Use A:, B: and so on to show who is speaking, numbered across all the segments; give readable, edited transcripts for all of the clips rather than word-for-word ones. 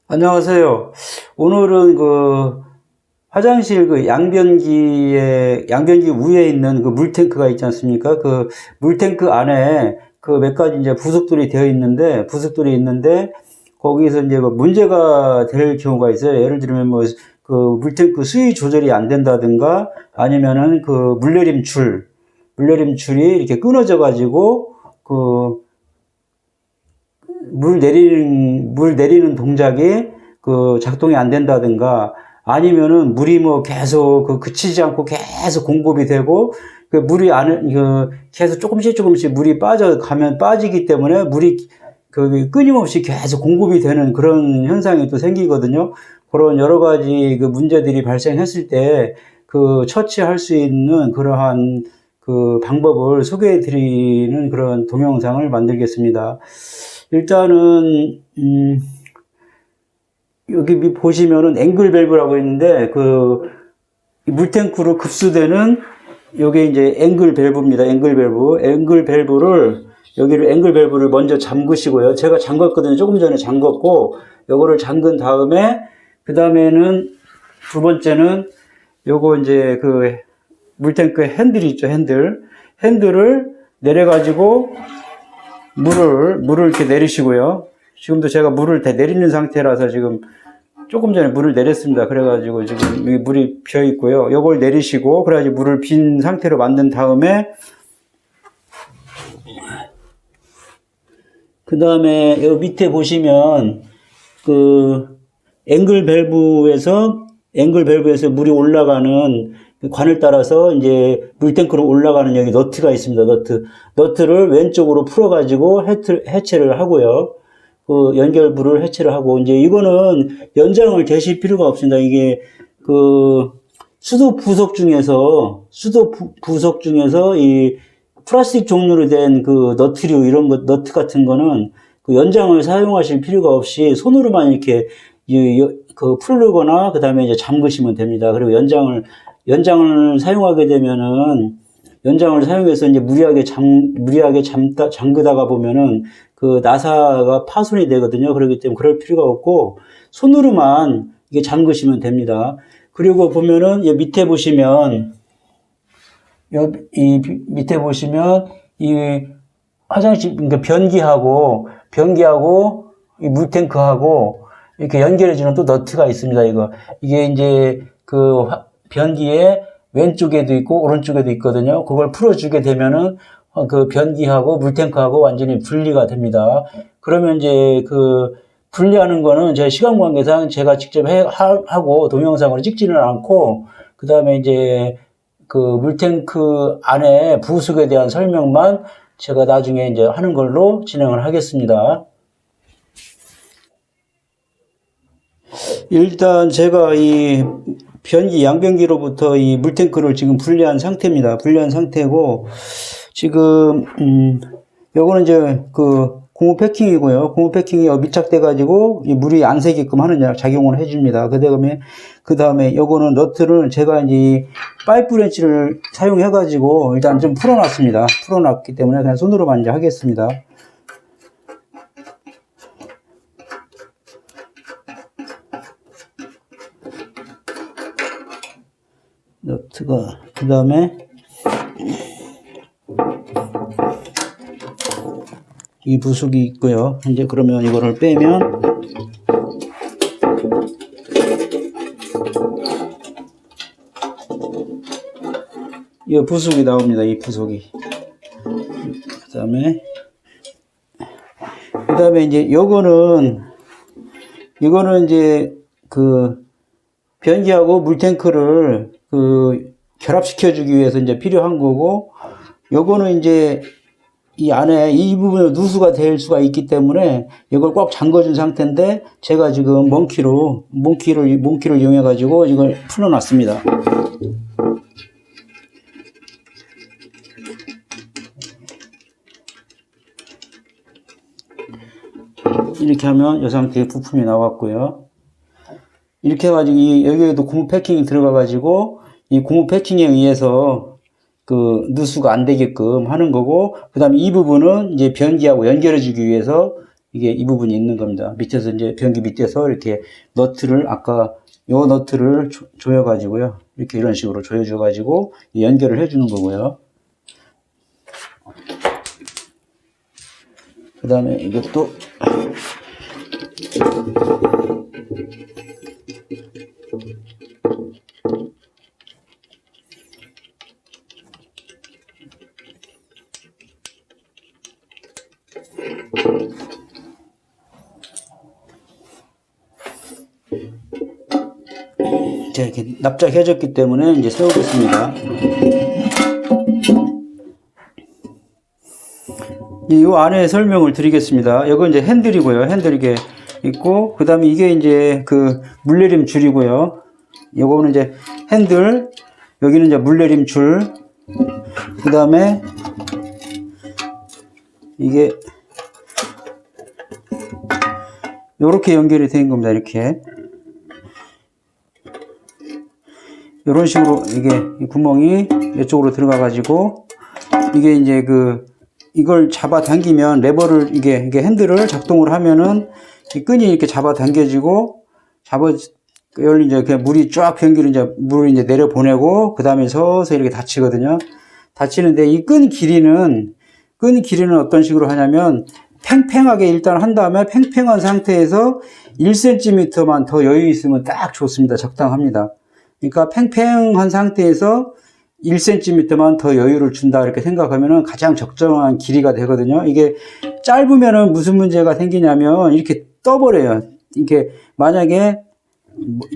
A: 안녕하세요. 오늘은 화장실 양변기 위에 있는 그 물탱크가 있지 않습니까? 그 물탱크 안에 그 몇 가지 이제 부속들이 있는데, 거기서 이제 뭐 문제가 될 경우가 있어요. 예를 들면 그 물탱크 수위 조절이 안 된다든가, 아니면은 그 물내림줄이 이렇게 끊어져 가지고 물 내리는 동작이 작동이 안 된다든가, 아니면은 물이 계속 그치지 않고 계속 공급이 되고, 물이 계속 조금씩 물이 빠지기 때문에 물이 끊임없이 계속 공급이 되는 그런 현상이 또 생기거든요. 그런 여러 가지 문제들이 발생했을 때 처치할 수 있는 그러한 방법을 소개해 드리는 그런 동영상을 만들겠습니다. 일단은 여기 보시면은 앵글 밸브라고 있는데 물탱크로 급수되는 요게 이제 앵글 밸브입니다. 앵글 밸브를 앵글 밸브를 먼저 잠그시고요. 제가 잠갔거든요. 조금 전에 잠갔고, 요거를 잠근 다음에 그 다음에는 두 번째는 요거 이제 물탱크 핸들이 있죠. 핸들을 내려가지고 물을 이렇게 내리시고요. 지금도 제가 물을 다 내리는 상태라서 지금 조금 전에 물을 내렸습니다. 그래가지고 지금 여기 물이 비어 있고요. 요걸 내리시고, 그래가지고 물을 빈 상태로 만든 다음에, 그 다음에 여기 밑에 보시면 앵글 밸브에서 물이 올라가는 관을 따라서 이제 물탱크로 올라가는 여기 너트가 있습니다. 너트를 왼쪽으로 풀어가지고 해체를 하고요. 연결부를 해체를 하고, 이제 이거는 연장을 대실 필요가 없습니다. 이게 수도 부속 중에서 이 플라스틱 종류로 된 너트류, 너트 같은 거는 연장을 사용하실 필요가 없이 손으로만 이렇게 풀르거나 그 다음에 이제 잠그시면 됩니다. 그리고 연장을 사용하게 되면은, 연장을 사용해서 이제 무리하게 잠그다가 보면은 나사가 파손이 되거든요. 그렇기 때문에 그럴 필요가 없고, 손으로만 이게 잠그시면 됩니다. 그리고 보면은, 이 밑에 보시면, 이 화장실, 그러니까 변기하고, 이 물탱크하고, 이렇게 연결해주는 또 너트가 있습니다. 이게 이제 변기에 왼쪽에도 있고 오른쪽에도 있거든요. 그걸 풀어주게 되면은 변기하고 물탱크하고 완전히 분리가 됩니다. 그러면 이제 분리하는 거는 제 시간 관계상 제가 직접 하고 동영상으로 찍지는 않고, 그 다음에 이제 물탱크 안에 부속에 대한 설명만 제가 나중에 이제 하는 걸로 진행을 하겠습니다. 일단 제가 이 양변기로부터 이 물탱크를 지금 분리한 상태입니다. 분리한 상태고, 지금 요거는 이제 고무 패킹이고요. 고무 패킹이 밀착돼 가지고 이 물이 안 새게끔 하는 작용을 해줍니다. 그 다음에 요거는 너트를 제가 이제 파이프 렌치를 사용해 가지고 일단 좀 풀어놨습니다. 풀어놨기 때문에 그냥 손으로만 이제 하겠습니다. 너트가, 그 다음에 이 부속이 있고요. 이제 그러면 이거를 빼면 이 부속이 나옵니다. 이 부속이. 그 다음에 이제 이거는 이제 변기하고 물탱크를 결합시켜주기 위해서 이제 필요한 거고, 요거는 이제 이 안에 이 부분에 누수가 될 수가 있기 때문에 이걸 꽉 잠궈준 상태인데, 제가 지금 몽키를 이용해 가지고 이걸 풀어놨습니다. 이렇게 하면 이 상태의 부품이 나왔고요. 이렇게 해가지고 여기에도 고무 패킹이 들어가가지고 이 고무 패킹에 의해서 누수가 안 되게끔 하는 거고, 그 다음에 이 부분은 이제 변기하고 연결해주기 위해서 이게 이 부분이 있는 겁니다. 밑에서 이제 변기 밑에서 이렇게 너트를 아까 요 너트를 조여 가지고요. 이렇게 이런 식으로 조여 줘 가지고 연결을 해 주는 거고요. 그 다음에 이것도 자, 이렇게 납작해졌기 때문에 이제 세우겠습니다. 이 안에 설명을 드리겠습니다. 이건 이제 핸들이고요. 핸들 이게 있고, 그 다음에 이게 이제 그 물내림 줄이고요. 요거는 이제 핸들, 여기는 이제 물내림 줄, 그 다음에 이게 요렇게 연결이 된 겁니다. 이렇게. 이런 식으로 이게 이 구멍이 이쪽으로 들어가 가지고 이게 이제 이걸 잡아 당기면 레버를 이게 핸들을 작동을 하면은 이 끈이 이렇게 잡아 당겨지고 열리 이제 그냥 물이 쫙 변기로 이제 물을 이제 내려 보내고 그 다음에 서서히 이렇게 닫히거든요. 닫히는데 이 끈 길이는 어떤 식으로 하냐면 팽팽하게 일단 한 다음에 팽팽한 상태에서 1cm만 더 여유 있으면 딱 좋습니다. 적당합니다. 그러니까 팽팽한 상태에서 1cm만 더 여유를 준다 이렇게 생각하면은 가장 적정한 길이가 되거든요. 이게 짧으면은 무슨 문제가 생기냐면 이렇게 떠버려요. 이게 만약에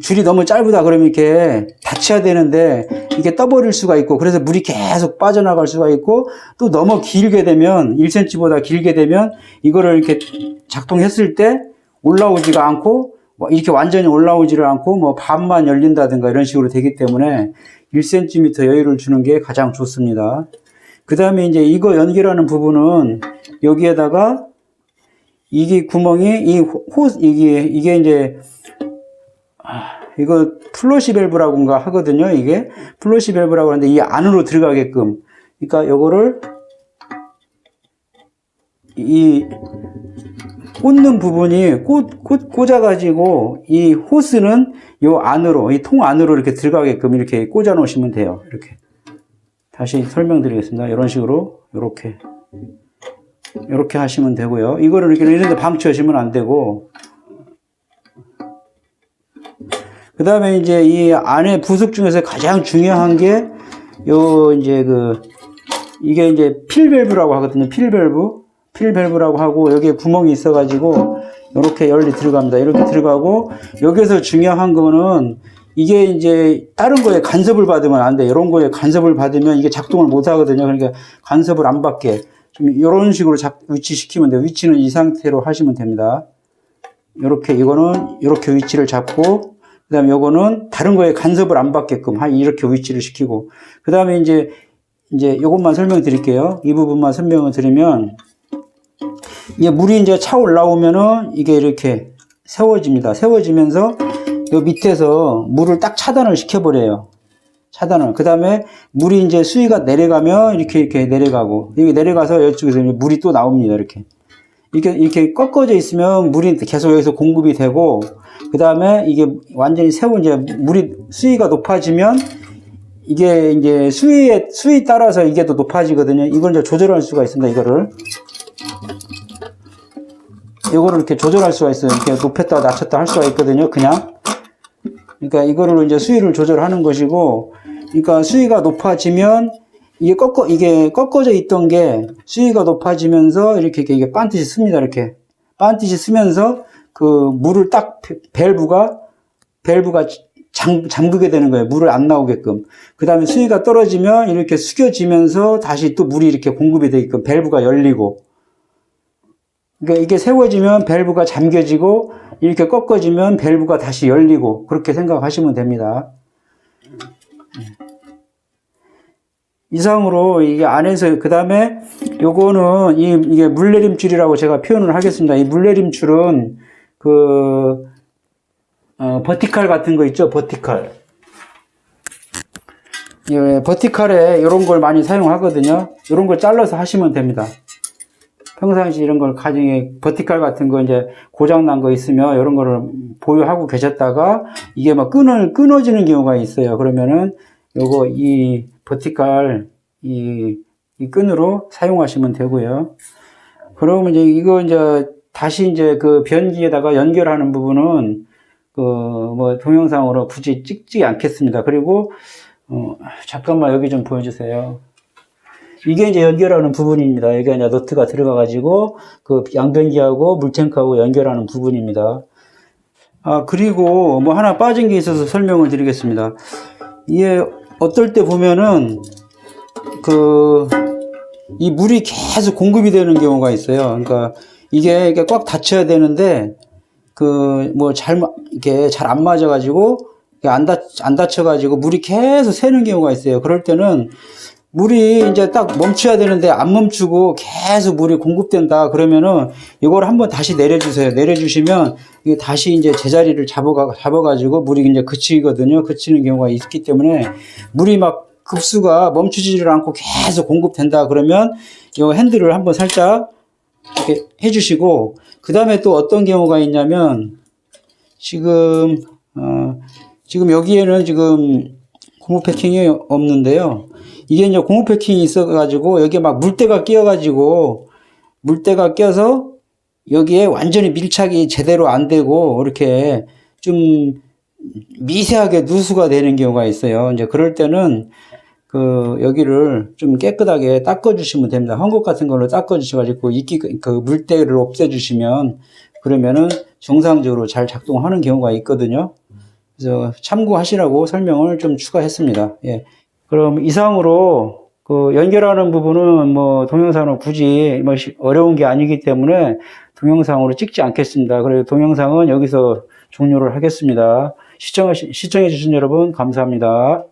A: 줄이 너무 짧다 그러면 이렇게 닫혀야 되는데 이게 떠버릴 수가 있고 그래서 물이 계속 빠져나갈 수가 있고 또 너무 길게 되면 1cm보다 길게 되면 이거를 이렇게 작동했을 때 올라오지가 않고 이렇게 완전히 올라오지를 않고 뭐 반만 열린다든가 이런 식으로 되기 때문에 1cm 여유를 주는 게 가장 좋습니다. 그 다음에 이제 이거 연결하는 부분은 여기에다가 이게 구멍이 이게 이제 이거 플러시 밸브라고인가 하거든요. 이게 플러시 밸브라고 하는데 이 안으로 들어가게끔 그러니까 요거를 이 꽂는 부분이 꽂아가지고 이 호스는 요 안으로, 이 통 안으로 이렇게 들어가게끔 이렇게 꽂아 놓으시면 돼요. 이렇게. 다시 설명드리겠습니다. 이런 식으로, 요렇게 하시면 되고요. 이거를 이렇게 이런데 방치하시면 안 되고. 그 다음에 이제 이 안에 부속 중에서 가장 중요한 게, 이게 이제 필밸브라고 하거든요. 필밸브라고 하고 여기에 구멍이 있어가지고 이렇게 열리 들어갑니다. 이렇게 들어가고 여기서 중요한 거는 이게 이제 다른 거에 간섭을 받으면 안 돼. 이런 거에 간섭을 받으면 이게 작동을 못 하거든요. 그러니까 간섭을 안 받게 좀 이런 식으로 위치시키면 돼요. 위치는 이 상태로 하시면 됩니다. 이렇게 위치를 잡고 그 다음에 요거는 다른 거에 간섭을 안 받게끔 이렇게 위치를 시키고 그 다음에 이제 요것만 설명드릴게요. 이 부분만 설명을 드리면 이게 물이 이제 차 올라오면은 이게 이렇게 세워집니다. 세워지면서 요 밑에서 물을 딱 차단을 시켜버려요. 차단을. 그 다음에 물이 이제 수위가 내려가면 이렇게 내려가고, 여기 내려가서 이쪽에서 물이 또 나옵니다. 이렇게 꺾어져 있으면 물이 계속 여기서 공급이 되고, 그 다음에 이게 완전히 이제 물이 수위가 높아지면 이게 이제 수위 따라서 이게 더 높아지거든요. 이걸 이제 조절할 수가 있습니다. 이거를 이렇게 조절할 수가 있어요. 이렇게 높였다 낮췄다 할 수가 있거든요. 그냥. 그러니까 이거를 이제 수위를 조절하는 것이고, 그러니까 수위가 높아지면 이게 꺾어져 있던 게 수위가 높아지면서 이렇게 이게 반듯이 씁니다. 이렇게 반듯이 쓰면서 그 물을 딱 밸브가 잠그게 되는 거예요. 물을 안 나오게끔. 그 다음에 수위가 떨어지면 이렇게 숙여지면서 다시 또 물이 이렇게 공급이 되게끔 밸브가 열리고. 그러니까 이게 세워지면 밸브가 잠겨지고 이렇게 꺾어지면 밸브가 다시 열리고 그렇게 생각하시면 됩니다. 이상으로 이게 안에서 그 다음에 요거는 이게 물내림줄이라고 제가 표현을 하겠습니다. 이 물내림줄은 버티칼 같은 거 있죠? 버티칼. 예, 버티칼에 이런 걸 많이 사용하거든요. 이런 걸 잘라서 하시면 됩니다. 평상시 이런 걸 가정에 버티칼 같은 거 이제 고장 난 거 있으면 이런 거를 보유하고 계셨다가 이게 막 끊어지는 경우가 있어요. 그러면은 요거 이 버티칼 이 끈으로 사용하시면 되고요. 그러면 이제 이거 이제 다시 이제 그 변기에다가 연결하는 부분은 그 뭐 동영상으로 굳이 찍지 않겠습니다. 그리고 잠깐만 여기 좀 보여주세요. 이게 이제 연결하는 부분입니다. 여기 이제 너트가 들어가가지고 그 양변기하고 물탱크하고 연결하는 부분입니다. 아, 그리고 뭐 하나 빠진 게 있어서 설명을 드리겠습니다. 이게 어떨 때 보면은 이 물이 계속 공급이 되는 경우가 있어요. 그러니까 이게 꽉 닫혀야 되는데 이게 잘 안 맞아가지고 안 닫혀가지고 물이 계속 새는 경우가 있어요. 그럴 때는 물이 이제 딱 멈춰야 되는데 안 멈추고 계속 물이 공급된다 그러면은 이걸 한번 다시 내려주세요. 내려주시면 이게 다시 이제 제자리를 잡아가지고 물이 이제 그치거든요. 그치는 경우가 있기 때문에 물이 막 급수가 멈추지를 않고 계속 공급된다 그러면 이 핸들을 한번 살짝 이렇게 해주시고, 그 다음에 또 어떤 경우가 있냐면 지금 여기에는 지금 고무 패킹이 없는데요. 이게 이제 고무 패킹이 있어가지고 여기에 막 물때가 껴서 여기에 완전히 밀착이 제대로 안 되고 이렇게 좀 미세하게 누수가 되는 경우가 있어요. 이제 그럴 때는 여기를 좀 깨끗하게 닦아주시면 됩니다. 헝겊 같은 걸로 닦아주셔가지고 그 물때를 없애주시면 그러면은 정상적으로 잘 작동하는 경우가 있거든요. 그래서 참고하시라고 설명을 좀 추가했습니다. 예. 그럼 이상으로 연결하는 부분은 뭐 동영상으로 굳이 뭐 어려운 게 아니기 때문에 동영상으로 찍지 않겠습니다. 그리고 동영상은 여기서 종료를 하겠습니다. 시청해 주신 여러분 감사합니다.